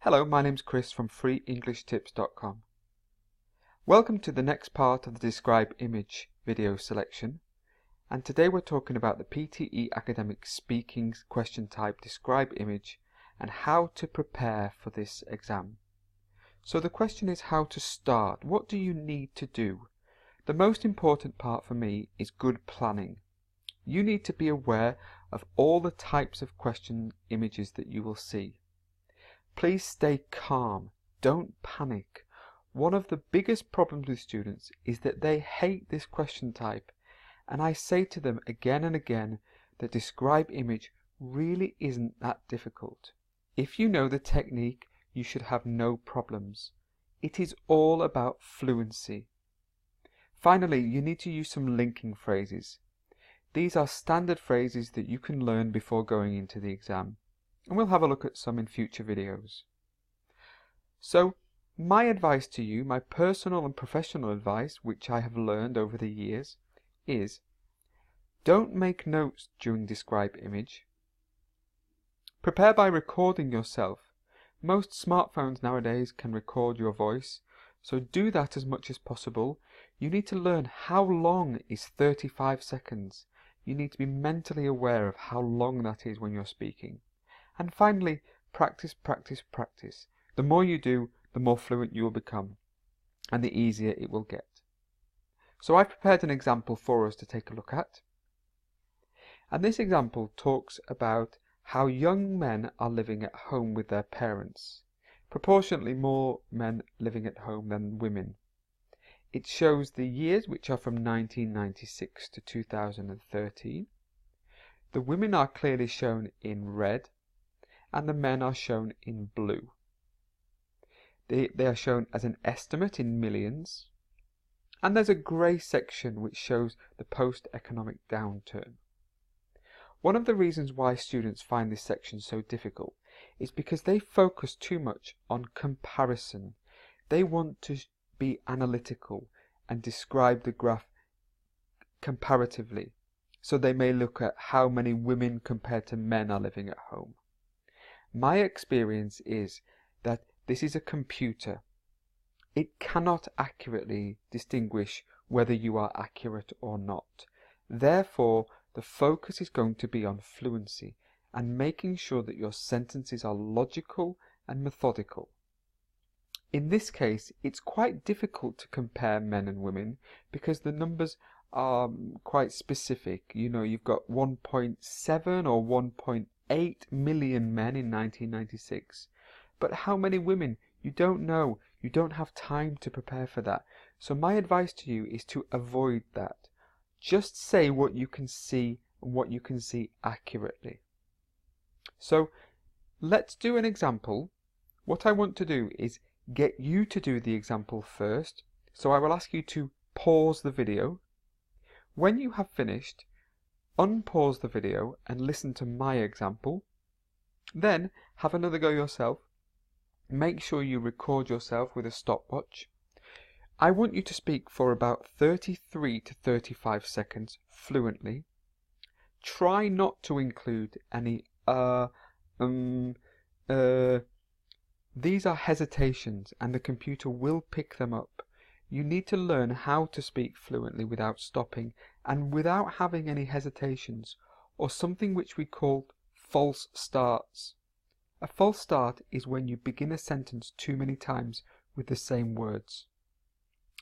Hello, my name's Chris from freeenglishtips.com. Welcome to the next part of the Describe Image video selection, and today we're talking about the PTE Academic Speaking question type Describe Image and how to prepare for this exam. So the question is how to start. What do you need to do? The most important part for me is good planning. You need to be aware of all the types of question images that you will see. Please stay calm, don't panic. One of the biggest problems with students is that they hate this question type, and I say to them again and again that Describe Image really isn't that difficult. If you know the technique, you should have no problems. It is all about fluency. Finally, you need to use some linking phrases. These are standard phrases that you can learn before going into the exam, and we'll have a look at some in future videos. So, my advice to you, my personal and professional advice, which I have learned over the years, is don't make notes during Describe Image. Prepare by recording yourself. Most smartphones nowadays can record your voice, so do that as much as possible. You need to learn how long is 35 seconds. You need to be mentally aware of how long that is when you're speaking. And finally, practice, practice, practice. The more you do, the more fluent you will become, and the easier it will get. So I've prepared an example for us to take a look at. And this example talks about how young men are living at home with their parents. Proportionately more men living at home than women. It shows the years, which are from 1996 to 2013. The women are clearly shown in red, and the men are shown in blue. They are shown as an estimate in millions, and there's a grey section which shows the post-economic downturn. One of the reasons why students find this section so difficult is because they focus too much on comparison. They want to be analytical and describe the graph comparatively, so they may look at how many women compared to men are living at home. My experience is that this is a computer. It cannot accurately distinguish whether you are accurate or not. Therefore, the focus is going to be on fluency and making sure that your sentences are logical and methodical. In this case, it's quite difficult to compare men and women because the numbers are quite specific. You know, you've got 1.7 or 1.8 million men in 1996. But how many women? You don't know. You don't have time to prepare for that. So my advice to you is to avoid that. Just say what you can see and what you can see accurately. So let's do an example. What I want to do is get you to do the example first. So I will ask you to pause the video. When you have finished, unpause the video and listen to my example. Then have another go yourself. Make sure you record yourself with a stopwatch. I want you to speak for about 33 to 35 seconds fluently. Try not to include any These are hesitations and the computer will pick them up. You need to learn how to speak fluently without stopping and without having any hesitations, or something which we call false starts. A false start is when you begin a sentence too many times with the same words.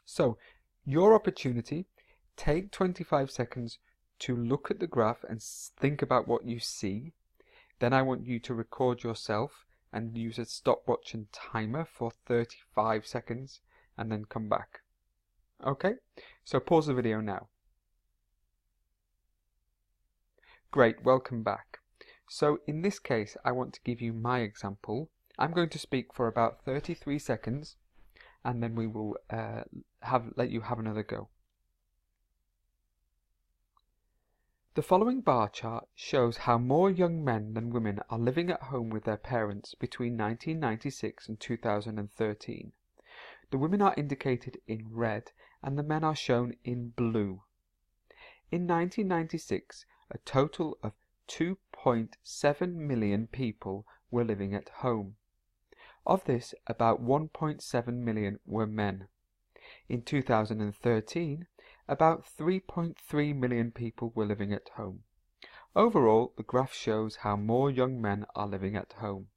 So, your opportunity, take 25 seconds to look at the graph and think about what you see. Then I want you to record yourself and use a stopwatch and timer for 35 seconds and then come back. Okay, so pause the video now. Great, welcome back. So in this case, I want to give you my example. I'm going to speak for about 33 seconds and then we will let you have another go. The following bar chart shows how more young men than women are living at home with their parents between 1996 and 2013. The women are indicated in red and the men are shown in blue. In 1996, a total of 2.7 million people were living at home. Of this, about 1.7 million were men. In 2013, about 3.3 million people were living at home. Overall, the graph shows how more young men are living at home.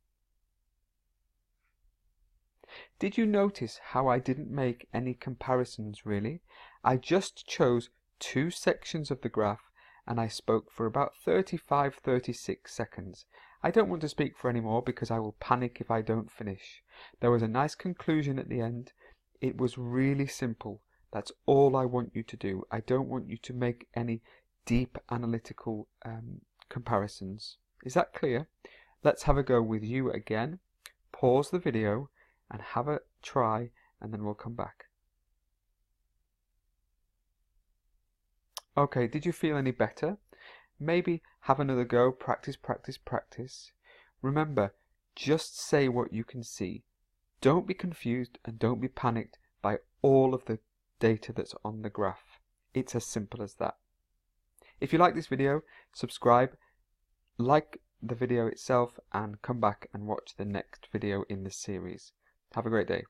Did you notice how I didn't make any comparisons really? I just chose two sections of the graph and I spoke for about 35-36 seconds. I don't want to speak for any more because I will panic if I don't finish. There was a nice conclusion at the end. It was really simple. That's all I want you to do. I don't want you to make any deep analytical comparisons. Is that clear? Let's have a go with you again. Pause the video and have a try, and then we'll come back. Okay, did you feel any better? Maybe have another go, practice, practice, practice. Remember, just say what you can see. Don't be confused and don't be panicked by all of the data that's on the graph. It's as simple as that. If you like this video, subscribe, like the video itself, and come back and watch the next video in this series. Have a great day.